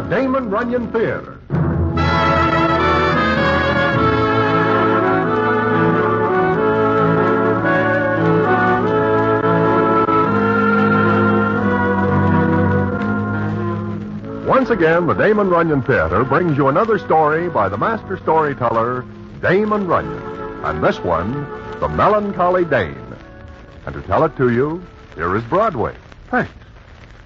the Damon Runyon Theater. Once again, the Damon Runyon Theater brings you another story by the master storyteller, Damon Runyon. And this one, The Melancholy Dane. And to tell it to you, here is Broadway. Thanks.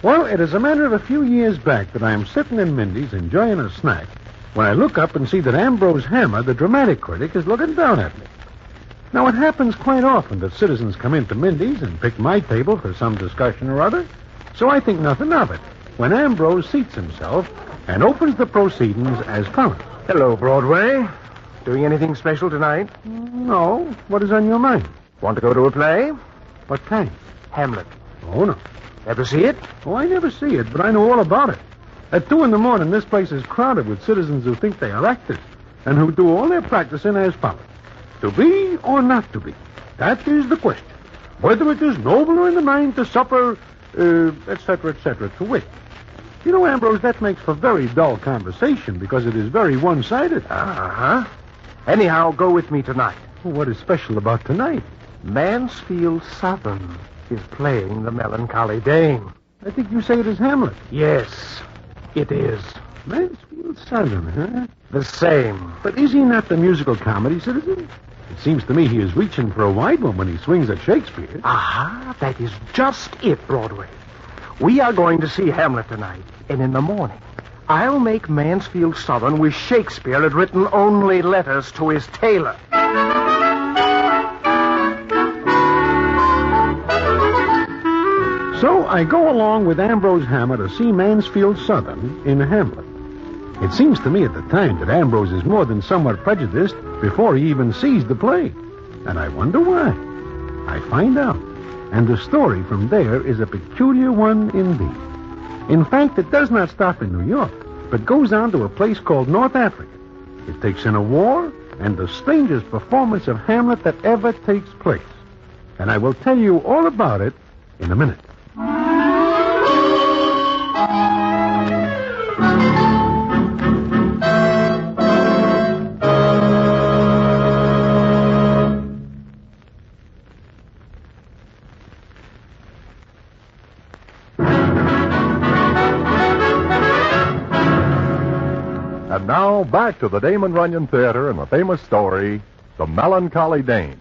Well, it is a matter of a few years back that I am sitting in Mindy's enjoying a snack when I look up and see that Ambrose Hammer, the dramatic critic, is looking down at me. Now, it happens quite often that citizens come into Mindy's and pick my table for some discussion or other, so I think nothing of it when Ambrose seats himself and opens the proceedings as follows. Hello, Broadway. Doing anything special tonight? No. What is on your mind? Want to go to a play? What kind? Hamlet. Oh, no. Ever see it? Oh, I never see it, but I know all about it. At 2 a.m, this place is crowded with citizens who think they are actors and who do all their practicing as follows. To be or not to be? That is the question. Whether it is nobler in the mind to suffer, etc., to wit. You know, Ambrose, that makes for very dull conversation because it is very one-sided. Uh-huh. Anyhow, go with me tonight. Well, what is special about tonight? Mansfield Southern is playing the Melancholy Dane. I think you say it is Hamlet. Yes, it is. Mansfield Southern, huh? The same. But is he not the musical comedy citizen? It seems to me he is reaching for a wide one when he swings at Shakespeare. Aha, that is just it, Broadway. We are going to see Hamlet tonight, and in the morning, I'll make Mansfield Southern wish Shakespeare had written only letters to his tailor. So I go along with Ambrose Hammer to see Mansfield Southern in Hamlet. It seems to me at the time that Ambrose is more than somewhat prejudiced before he even sees the play. And I wonder why. I find out. And the story from there is a peculiar one indeed. In fact, it does not stop in New York, but goes on to a place called North Africa. It takes in a war and the strangest performance of Hamlet that ever takes place. And I will tell you all about it in a minute. And now, back to the Damon Runyon Theater and the famous story, The Melancholy Dane.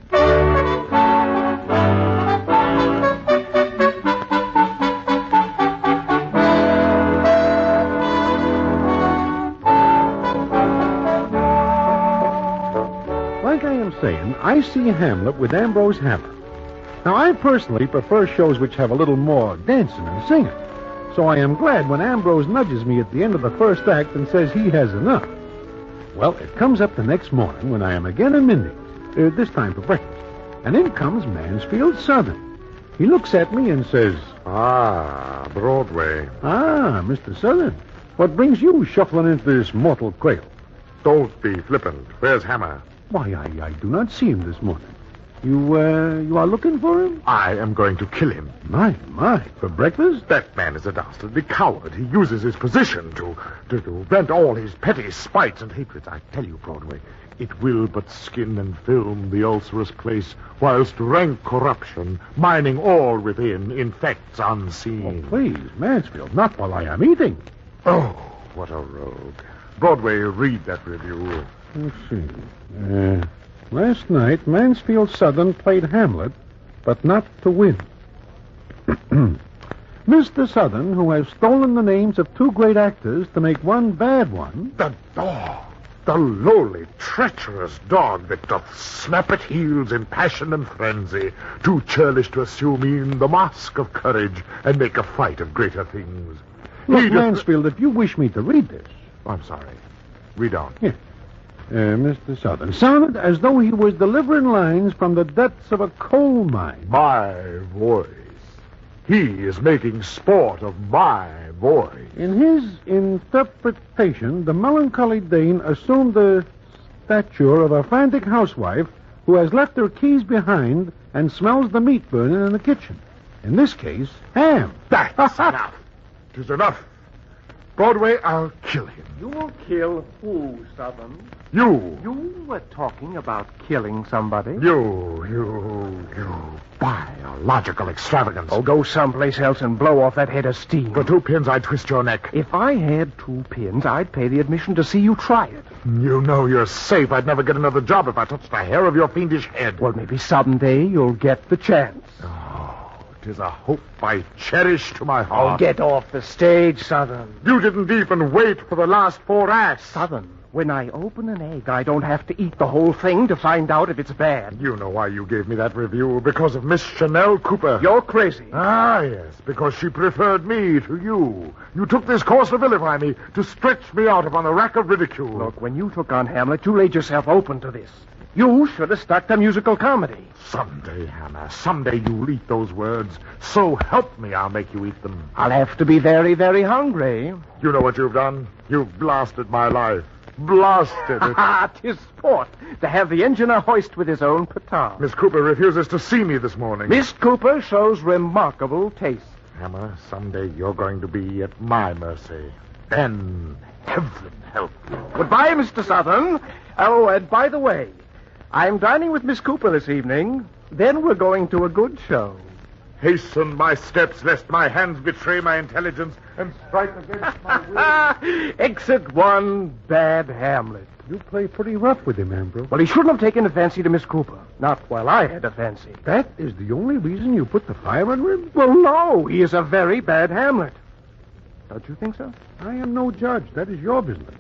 Like I am saying, I see Hamlet with Ambrose Hammer. Now, I personally prefer shows which have a little more dancing and singing. So I am glad when Ambrose nudges me at the end of the first act and says he has enough. Well, it comes up the next morning when I am again in Mindy's, this time for breakfast. And in comes Mansfield Southern. He looks at me and says, Ah, Broadway. Ah, Mr. Southern, what brings you shuffling into this mortal cradle? Don't be flippant. Where's Hammer? Why, I do not see him this morning. You are looking for him? I am going to kill him. My, for breakfast? That man is a dastardly coward. He uses his position to vent all his petty spites and hatreds. I tell you, Broadway, it will but skin and film the ulcerous place, whilst rank corruption, mining all within, infects unseen. Oh, please, Mansfield, not while I am eating. Oh, what a rogue. Broadway, read that review. Let's see. Last night, Mansfield Southern played Hamlet, but not to win. Mr. Southern, who has stolen the names of 2 great actors to make one bad one... The dog, the lowly, treacherous dog that doth snap at heels in passion and frenzy, too churlish to assume e'en the mask of courage and make a fight of greater things. Look, Mansfield, if you wish me to read this... I'm sorry. Read on. Yes. Mr. Southern sounded as though he was delivering lines from the depths of a coal mine. My voice. He is making sport of my voice. In his interpretation, the Melancholy Dane assumed the stature of a frantic housewife who has left her keys behind and smells the meat burning in the kitchen. In this case, ham. That's enough. 'Tis enough. Broadway, I'll kill him. You'll kill who, Southern? You. You were talking about killing somebody. You biological extravagance. Oh, go someplace else and blow off that head of steam. For 2 pins, I'd twist your neck. If I had 2 pins, I'd pay the admission to see you try it. You know you're safe. I'd never get another job if I touched a hair of your fiendish head. Well, maybe someday you'll get the chance. Oh, 'tis a hope I cherish to my Oh, heart. get off the stage, Southern. You didn't even wait for the last 4 acts. Southern, when I open an egg, I don't have to eat the whole thing to find out if it's bad. You know why you gave me that review. Because of Miss Chanel Cooper. You're crazy. Ah, yes, because she preferred me to you. You took this course to vilify me, to stretch me out upon the rack of ridicule. Look, when you took on Hamlet, you laid yourself open to this. You should have stuck to musical comedy. Someday, Hannah, someday you'll eat those words. So help me, I'll make you eat them. I'll have to be very, very hungry. You know what you've done? You've blasted my life. Blasted it. Ah, 'tis sport to have the engineer hoist with his own petard. Miss Cooper refuses to see me this morning. Miss Cooper shows remarkable taste. Hammer, someday you're going to be at my mercy. Then, heaven help you. Goodbye, Mr. Southern. Oh, and by the way, I'm dining with Miss Cooper this evening. Then we're going to a good show. Hasten my steps, lest my hands betray my intelligence and strike against my will. Exit 1, bad Hamlet. You play pretty rough with him, Ambrose. Well, he shouldn't have taken a fancy to Miss Cooper. Not while I had a fancy. That is the only reason you put the fire under him? Well, no, he is a very bad Hamlet. Don't you think so? I am no judge. That is your business.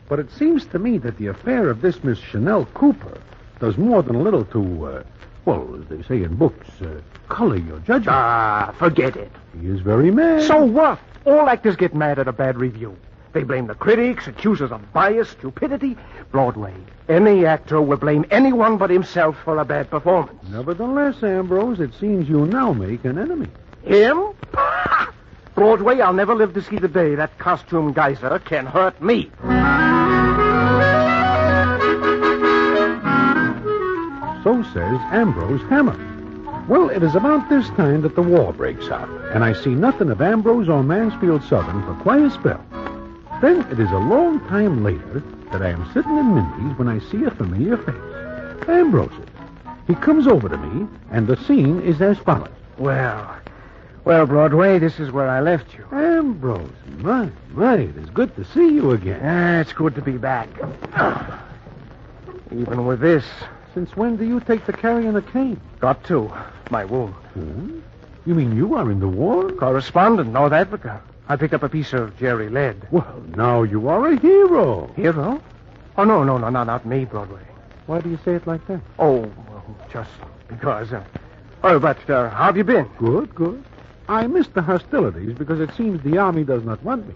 But it seems to me that the affair of this Miss Chanel Cooper does more than a little to, well, as they say in books, color your judgment. Ah, forget it. He is very mad. So what? All actors get mad at a bad review. They blame the critics, accuse us of bias, stupidity. Broadway, any actor will blame anyone but himself for a bad performance. Nevertheless, Ambrose, it seems you now make an enemy. Him? Broadway, I'll never live to see the day that costume geyser can hurt me. So says Ambrose Hammer. Well, it is about this time that the war breaks out, and I see nothing of Ambrose or Mansfield Southern for quite a spell. Then it is a long time later that I am sitting in Mindy's when I see a familiar face. Ambrose's. He comes over to me, and the scene is as follows. Well, Broadway, this is where I left you. Ambrose, my, it is good to see you again. It's good to be back. Even with this. Since when do you take to carrying a cane? Got to. My wound. Hmm? You mean you are in the war? Correspondent, North Africa. I picked up a piece of Jerry lead. Well, now you are a hero. Hero? Oh, no, not me, Broadway. Why do you say it like that? Oh, well, just because. But how have you been? Good. I missed the hostilities because it seems the Army does not want me.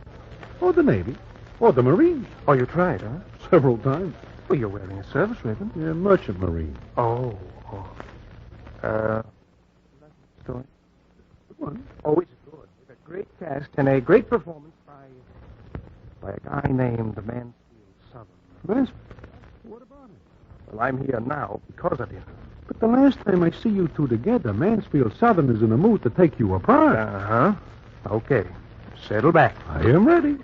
Or the Navy. Or the Marines. Oh, you tried, huh? Several times. Well, you're wearing a service ribbon. Yeah, merchant marine. Oh. Story? Good one. Oh, it's good. With a great cast and a great performance by a guy named Mansfield Southern. Mansfield? What about him? Well, I'm here now because of him. But the last time I see you two together, Mansfield Southern is in a mood to take you apart. Uh-huh. Okay. Settle back. I am ready.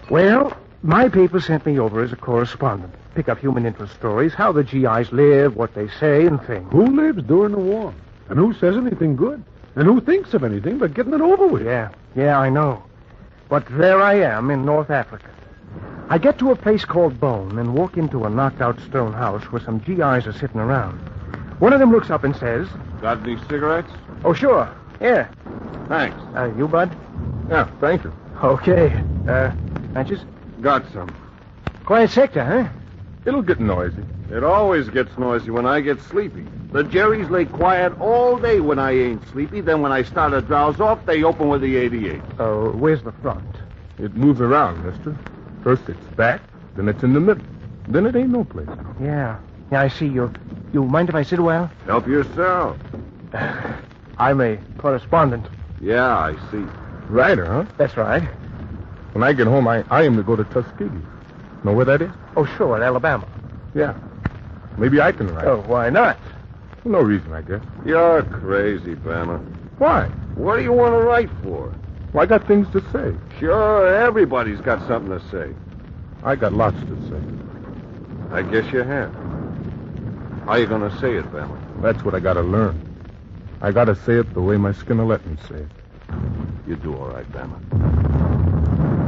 Well, my paper sent me over as a correspondent. Pick up human interest stories, how the GIs live, what they say, and things. Who lives during the war? And who says anything good? And who thinks of anything but getting it over with? Yeah, I know. But there I am in North Africa. I get to a place called Bone and walk into a knocked-out stone house where some GIs are sitting around. One of them looks up and says... Got any cigarettes? Oh, sure. Here. Thanks. You, bud? Yeah, thank you. Okay. Matches? Got some. Quiet sector, huh? It'll get noisy. It always gets noisy when I get sleepy. The Jerrys lay quiet all day when I ain't sleepy. Then when I start to drowse off, they open with the 88. Oh, where's the front? It moves around, mister. First it's back, then it's in the middle. Then it ain't no place. Yeah, I see. You mind if I sit a while? Help yourself. I'm a correspondent. Yeah, I see. Writer, huh? That's right. When I get home, I am to go to Tuskegee. Know where that is? Oh, sure, Alabama. Yeah. Maybe I can write. Oh, why not? For no reason, I guess. You're crazy, Bama. Why? What do you want to write for? Well, I got things to say. Sure, everybody's got something to say. I got lots to say. I guess you have. How you going to say it, Damon? That's what I got to learn. I got to say it the way my skin'll let me say it. You do all right, Damon.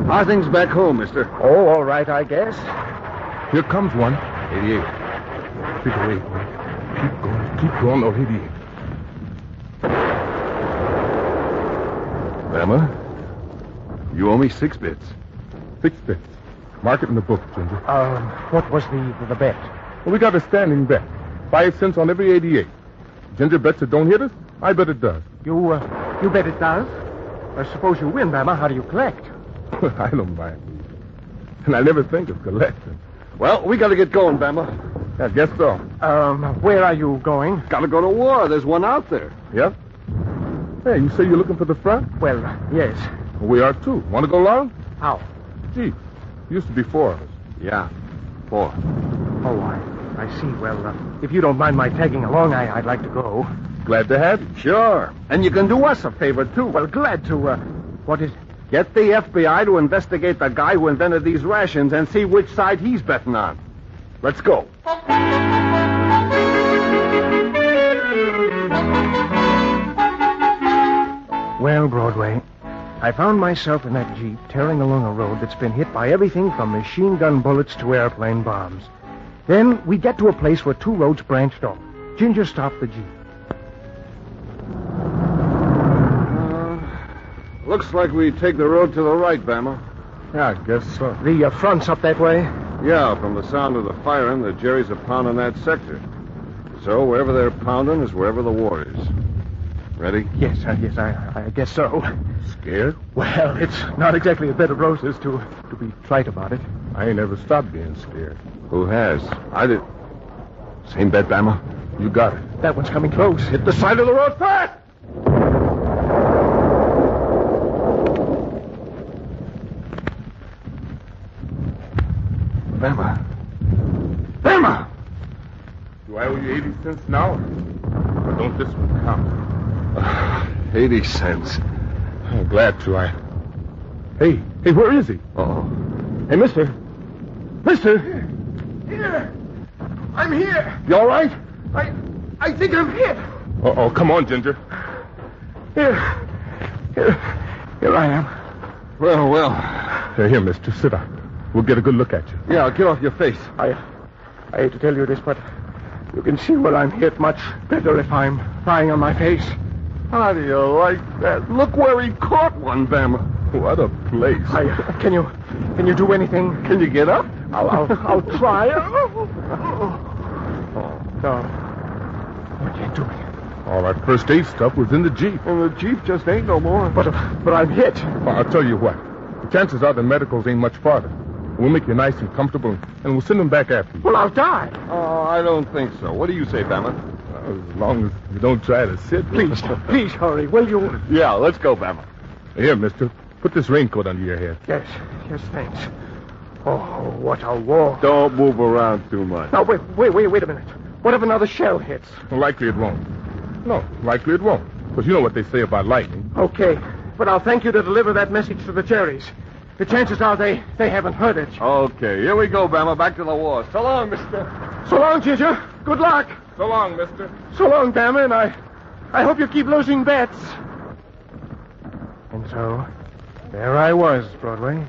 How are things back home, mister? Oh, all right, I guess. Here comes one. 88. Keep away. Keep going. Keep going. Oh, 88. Damon, you owe me 6 bits. 6 bits. Mark it in the book, Ginger. What was the bet? Well, we got a standing bet. 5 cents on every 88. Ginger bets it don't hit us. I bet it does. You bet it does? I suppose you win, Bama. How do you collect? I don't mind. And I never think of collecting. Well, we got to get going, Bama. I guess so. Where are you going? Got to go to war. There's one out there. Yep. Hey, you say you're looking for the front? Well, yes. We are, too. Want to go along? How? Gee, used to be 4 of us. Yeah, 4. Oh, I see. Well, if you don't mind my tagging along, I'd like to go. Glad to have you. Sure. And you can do us a favor, too. Well, glad to, what is... Get the FBI to investigate the guy who invented these rations and see which side he's betting on. Let's go. Well, Broadway, I found myself in that Jeep tearing along a road that's been hit by everything from machine gun bullets to airplane bombs. Then we get to a place where 2 roads branched off. Ginger stopped the Jeep. Looks like we take the road to the right, Bama. Yeah, I guess so. The front's up that way? Yeah, from the sound of the firing, the Jerry's are pounding that sector. So wherever they're pounding is wherever the war is. Ready? Yes, I guess so. Scared? Well, it's not exactly a bed of roses to be trite about it. I ain't ever stopped being scared. Who has? I did. Same bet, Bama? You got it. That one's coming close. Hit the side of the road fast! Bama. Bama! Do I owe you 80 cents now? Or don't this one count? 80 cents. I'm glad to. Hey, where is he? Oh. Hey, mister. Mister! Here! I'm here! You all right? I think I'm hit. Oh, come on, Ginger. Here I am. Well. Here, mister. Sit down. We'll get a good look at you. Yeah, get off your face. I hate to tell you this, but you can see where I'm hit much better if I'm lying on my face. How do you like that? Look where he caught one, Bama. What a place. Can you do anything? Can you get up? I'll try. No. I can't do it. All that first aid stuff was in the Jeep. And the Jeep just ain't no more. But I'm hit. Well, I'll tell you what. The chances are the medicals ain't much farther. We'll make you nice and comfortable, and we'll send them back after you. Well, I'll die. Oh, I don't think so. What do you say, Bama? As long as you don't try to sit. Please hurry, will you? Yeah, let's go, Bama. Here, mister. Put this raincoat under your head. Yes, thanks. Oh, what a war. Don't move around too much. Now, wait a minute. What if another shell hits? Likely it won't. No, likely it won't. Because you know what they say about lightning. Okay, but I'll thank you to deliver that message to the Cherries. The chances are they haven't heard it. Okay, here we go, Bama. Back to the war. So long, mister. So long, Ginger. Good luck. So long, mister. So long, Damon, and I hope you keep losing bets. And so, there I was, Broadway.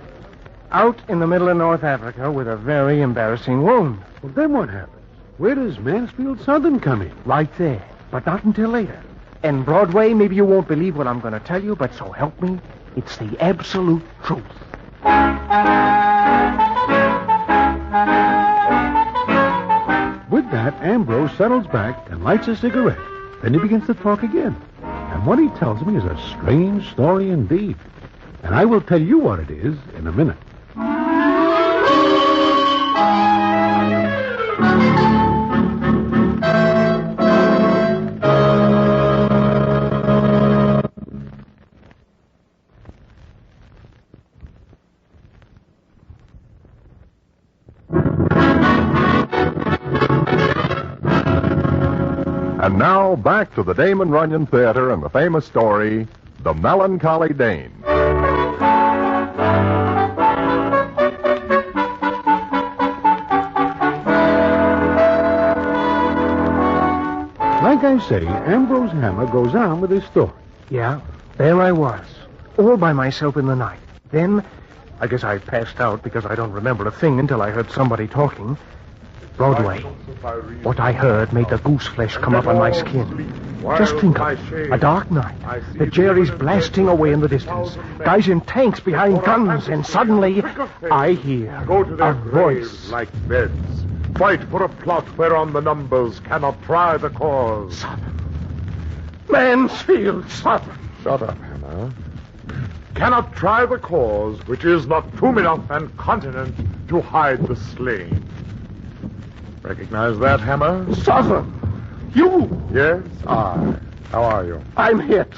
Out in the middle of North Africa with a very embarrassing wound. Well, then what happens? Where does Mansfield Southern come in? Right there, but not until later. And Broadway, maybe you won't believe what I'm going to tell you, but so help me, it's the absolute truth. With that, Ambrose settles back and lights a cigarette. Then he begins to talk again. And what he tells me is a strange story indeed. And I will tell you what it is in a minute. And now, back to the Damon Runyon Theater and the famous story, The Melancholy Dane. like I say, Ambrose Hammer goes on with his story. Yeah, there I was, all by myself in the night. Then, I guess I passed out because I don't remember a thing until I heard somebody talking. Broadway. What I heard made the goose flesh come up on my skin. Just think of it. A dark night. The Jerry's blasting away in the distance. Guys in tanks behind guns, and suddenly I hear Go to their a voice. graves like beds. Fight for a plot whereon the numbers cannot try the cause. Mansfield Southern. Shut up, Hammer. Cannot try the cause which is not tomb enough and continent to hide the slain. Recognize that, Hammer? Southern. You. Yes, I. How are you? I'm hit.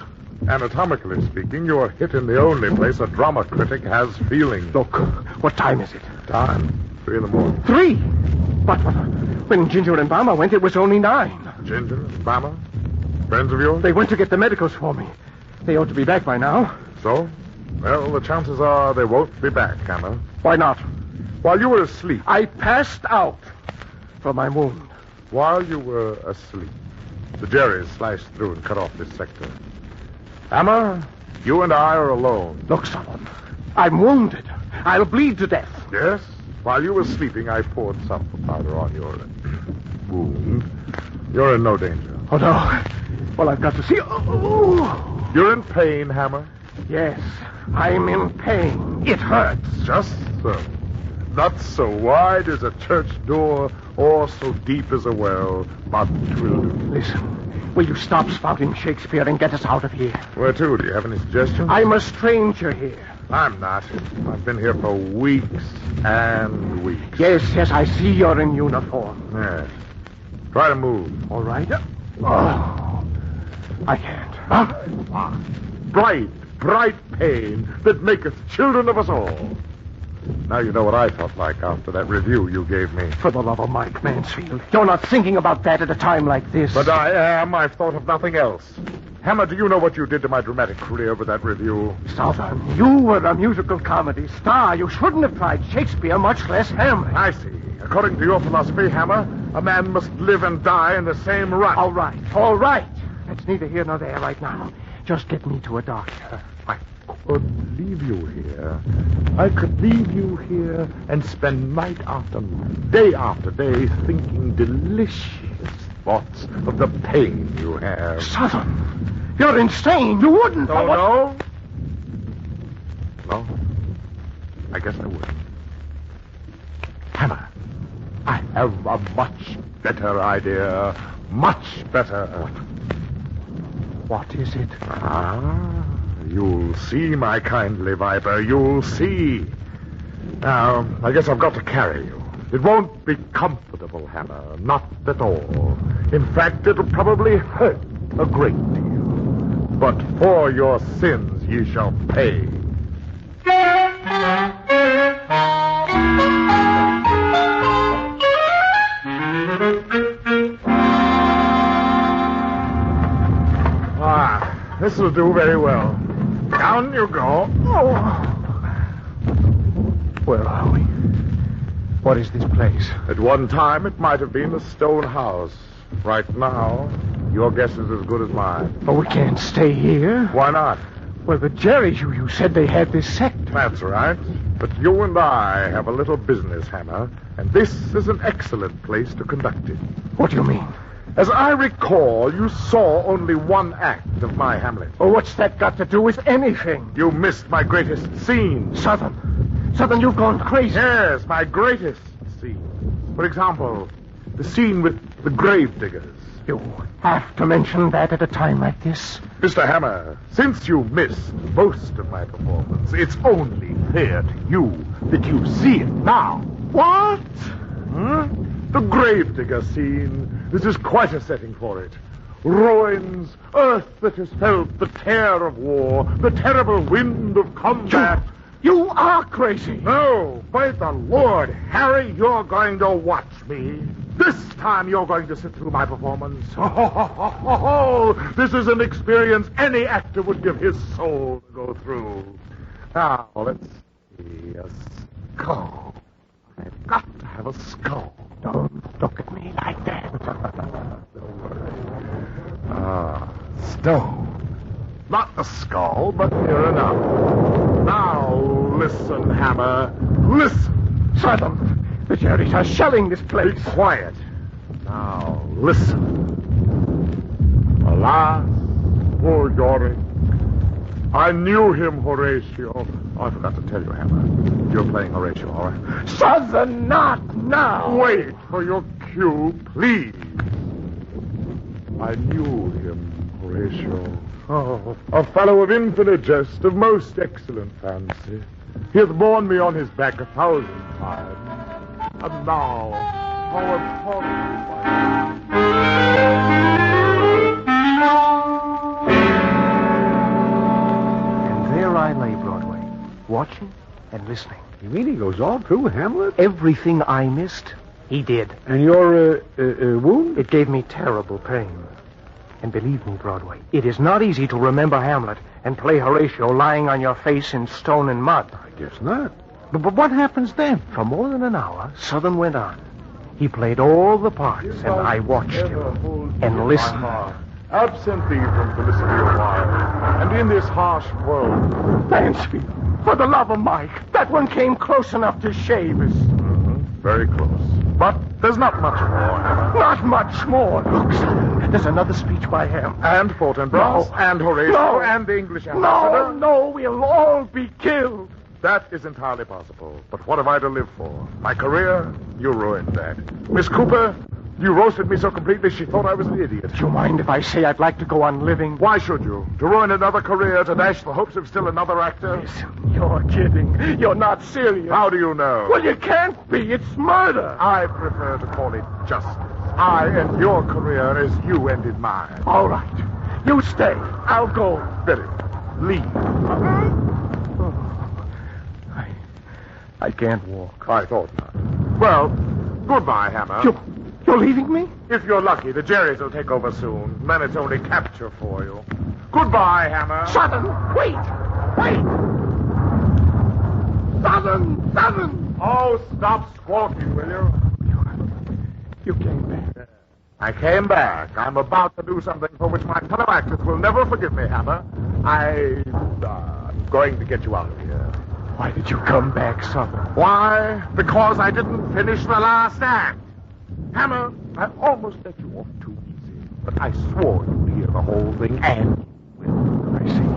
Anatomically speaking, you are hit in the only place a drama critic has feeling. Look, what time is it? Time? 3 in the morning. 3. But when Ginger and Bama went, it was only 9. Ginger, Bama, friends of yours? They went to get the medicals for me. They ought to be back by now. So? Well, the chances are they won't be back, Hammer. Why not? While you were asleep. I passed out from my wound. While you were asleep, the Jerry's slashed through and cut off this sector. Hammer, you and I are alone. Look, Southern, I'm wounded. I'll bleed to death. Yes? While you were sleeping, I poured sulfur powder on your wound. You're in no danger. Oh, no. Well, I've got to see... Oh. You're in pain, Hammer? Yes, I'm in pain. It hurts. Just so. Not so wide as a church door or so deep as a well, but 'twill do. Listen, will you stop spouting Shakespeare and get us out of here? Where to? Do you have any suggestions? I'm a stranger here. I'm not. I've been here for weeks and weeks. Yes, I see you're in uniform. Yes. Try to move. All right. Oh, I can't. Bright pain that maketh children of us all. Now you know what I felt like after that review you gave me. For the love of Mike Mansfield, you're not thinking about that at a time like this. But I am. I've thought of nothing else. Hammer, do you know what you did to my dramatic career with that review? Southern, you were a musical comedy star. You shouldn't have tried Shakespeare, much less Hamlet. I see. According to your philosophy, Hammer, a man must live and die in the same rut. All right. That's neither here nor there right now. Just get me to a doctor. I could leave you here. I could leave you here and spend night after night, day after day, thinking delicious thoughts of the pain you have. Southern, you're insane. You wouldn't. Oh, no? No? I guess I would. Hammer, I have a much better idea. Much better. What is it? You'll see, my kindly viper. You'll see. Now, I guess I've got to carry you. It won't be comfortable, Hammer. Not at all. In fact, it'll probably hurt a great deal. But for your sins ye shall pay. This'll do very well. Down you go. Oh. Where are we? What is this place? At one time, it might have been a stone house. Right now, your guess is as good as mine. But we can't stay here. Why not? Well, the Jerry's, you said they had this sector. That's right. But you and I have a little business, Hammer, and this is an excellent place to conduct it. What do you mean? As I recall, you saw only one act of my Hamlet. Oh, what's that got to do with anything? You missed my greatest scene. Southern, you've gone crazy. Yes, my greatest scene. For example, the scene with the gravediggers. You have to mention that at a time like this. Mr. Hammer, since you missed most of my performance, it's only fair to you that you see it now. What? The gravedigger scene. This is quite a setting for it. Ruins, earth that has felt the tear of war, the terrible wind of combat. You are crazy. No, by the Lord, Harry, you're going to watch me. This time you're going to sit through my performance. This is an experience any actor would give his soul to go through. Now, let's see. A skull. I've got to have a skull. Don't look at me like that. Don't worry. No. Not the skull, but near enough. Now, listen, Hammer. Listen. Southern, the Jerrys are shelling this place. Be quiet. Now, listen. Alas, poor Yorick. I knew him, Horatio. Oh, I forgot to tell you, Hammer. You're playing Horatio, all right? Southern, not now. Wait for your cue, please. I knew him, Horatio. Oh, a fellow of infinite jest, of most excellent fancy. He hath borne me on his back 1,000 times. And now, how abhorrent There I lay, Broadway, watching and listening. You mean he goes all through Hamlet? Everything I missed, he did. And your wound? It gave me terrible pain. And believe me, Broadway, it is not easy to remember Hamlet and play Horatio lying on your face in stone and mud. I guess not. But what happens then? For more than an hour, Southern went on. He played all the parts, and I watched him and listened. Absent thee from felicity a while, and in this harsh world. Mansfield, for the love of Mike, that one came close enough to shave us. Very close. But there's not much more, Hammer. Not much more. Look, Southern, there's another speech by him. And Fortinbras, and Horatio, No. and the English ambassador. No, we'll all be killed. That is entirely possible. But what have I to live for? My career? You ruined that. Miss Cooper, you roasted me so completely she thought I was an idiot. Do you mind if I say I'd like to go on living? Why should you? To ruin another career, to dash the hopes of still another actor? Listen, you're kidding. You're not serious. How do you know? Well, you can't be. It's murder. I prefer to call it justice. I end your career as you ended mine. All right. You stay. I'll go. Very well. Leave. I can't walk. I thought not. Well, goodbye, Hammer. You're leaving me? If you're lucky, the Jerrys will take over soon. Then it's only capture for you. Goodbye, Hammer. Southern, wait! Wait! Southern! Oh, stop squawking, will you? You came back. I came back. I'm about to do something for which my fellow actors will never forgive me, Hammer. I'm going to get you out of here. Why did you come back, Southern? Why? Because I didn't finish the last act. Hammer, I almost let you off too easy. But I swore you'd hear the whole thing, and I see.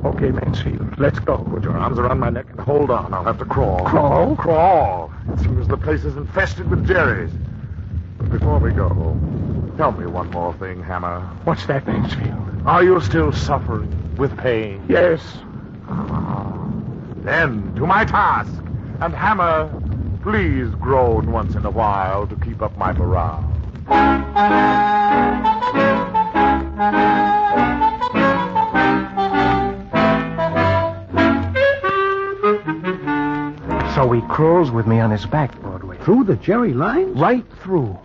Okay, Mansfield, let's go. Put your arms around my neck and hold on. I'll have to crawl. Crawl? Crawl. It seems the place is infested with Jerrys. But before we go, tell me one more thing, Hammer. What's that, Mansfield? Are you still suffering with pain? Yes. Then, to my task. And Hammer, please groan once in a while to keep up my morale. So he crawls with me on his back, Broadway. Through the Jerry lines? Right through.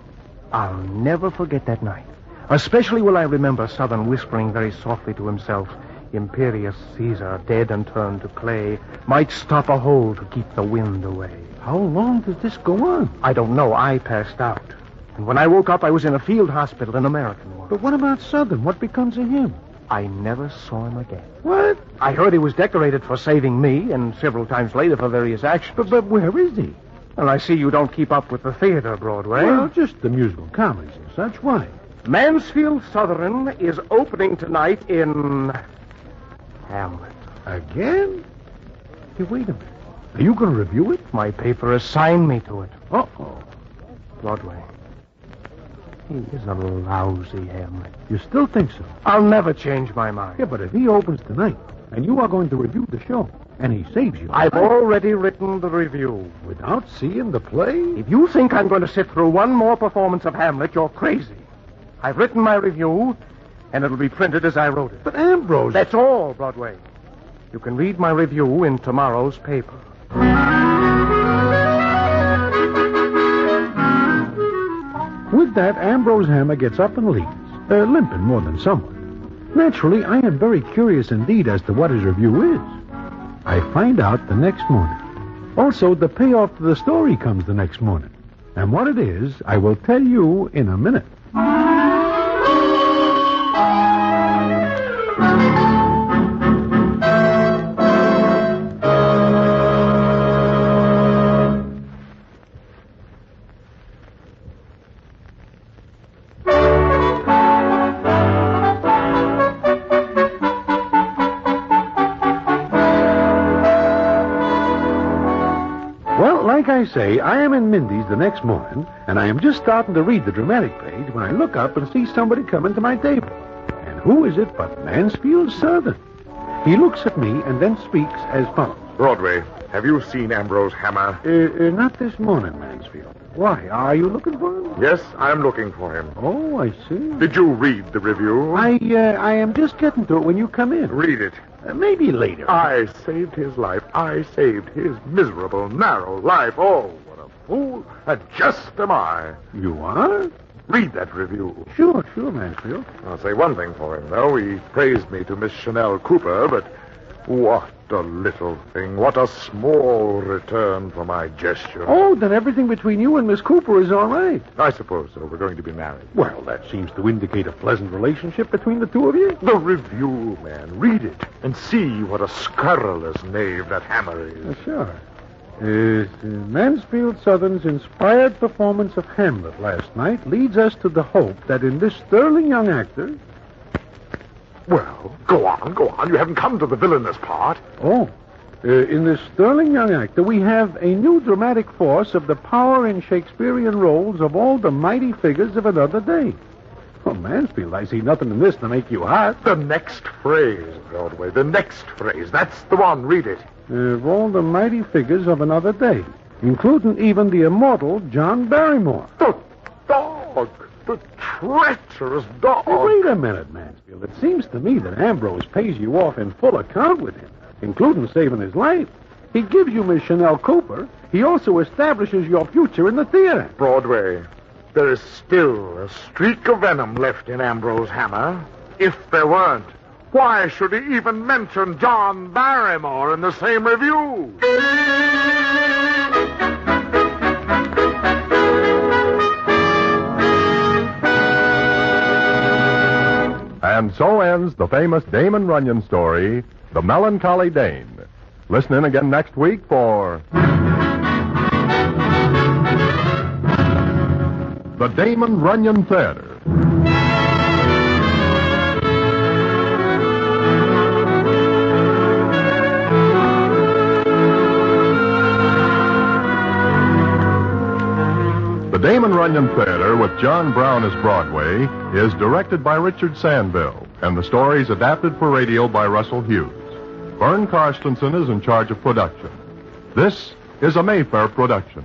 I'll never forget that night. Especially will I remember Southern whispering very softly to himself, Imperious Caesar, dead and turned to clay, might stop a hole to keep the wind away. How long does this go on? I don't know. I passed out. And when I woke up, I was in a field hospital, an American one. But what about Southern? What becomes of him? I never saw him again. What? I heard he was decorated for saving me, and several times later for various actions. But where is he? Well, I see you don't keep up with the theater, Broadway. Well, just the musical comedies and such. Why? Mansfield Southern is opening tonight in Hamlet. Again? Hey, wait a minute. Are you going to review it? My paper assigned me to it. Uh-oh. Broadway. He is a lousy Hamlet. You still think so? I'll never change my mind. Yeah, but if he opens tonight, and you are going to review the show, and he saves you... I've already written the review. Without seeing the play? If you think I'm going to sit through one more performance of Hamlet, you're crazy. I've written my review, and it'll be printed as I wrote it. But Ambrose... That's all, Broadway. You can read my review in tomorrow's paper. With that, Ambrose Hammer gets up and leaves, limping more than somewhat. Naturally, I am very curious indeed as to what his review is. I find out the next morning. Also, the payoff to the story comes the next morning. And what it is, I will tell you in a minute. like I say, I am in Mindy's the next morning, and I am just starting to read the dramatic page when I look up and see somebody coming to my table. And who is it but Mansfield Southern? He looks at me and then speaks as follows. Broadway, have you seen Ambrose Hammer? Not this morning, Mansfield. Why, are you looking for him? Yes, I'm looking for him. Oh, I see. Did you read the review? I am just getting to it when you come in. Read it. Maybe later. I saved his life. I saved his miserable, narrow life. Oh, what a fool and just am I. You are? Read that review. Sure, Mansfield. I'll say one thing for him, though. He praised me to Miss Chanel Cooper, but what a little thing. What a small return for my gesture. Oh, then everything between you and Miss Cooper is all right. I suppose so. We're going to be married. Well, that seems to indicate a pleasant relationship between the two of you. The review, man. Read it and see what a scurrilous knave that Hammer is. Sure. Mansfield Southern's inspired performance of Hamlet last night leads us to the hope that in this sterling young actor... Well, go on. You haven't come to the villainous part. Oh. In this sterling young actor, we have a new dramatic force of the power in Shakespearean roles of all the mighty figures of another day. Oh, Mansfield, I see nothing in this to make you hot. The next phrase, Broadway. The next phrase. That's the one. Read it. Of all the mighty figures of another day, including even the immortal John Barrymore. The dog. The treacherous dog. Hey, wait a minute, Mansfield. It seems to me that Ambrose pays you off in full account with him, including saving his life. He gives you Miss Chanel Cooper. He also establishes your future in the theater. Broadway, there is still a streak of venom left in Ambrose Hammer. If there weren't, why should he even mention John Barrymore in the same review? And so ends the famous Damon Runyon story, The Melancholy Dane. Listen in again next week for... The Damon Runyon Theater. The Damon Runyon Theater, with John Brown as Broadway, is directed by Richard Sandville, and the stories adapted for radio by Russell Hughes. Vern Karstensen is in charge of production. This is a Mayfair production.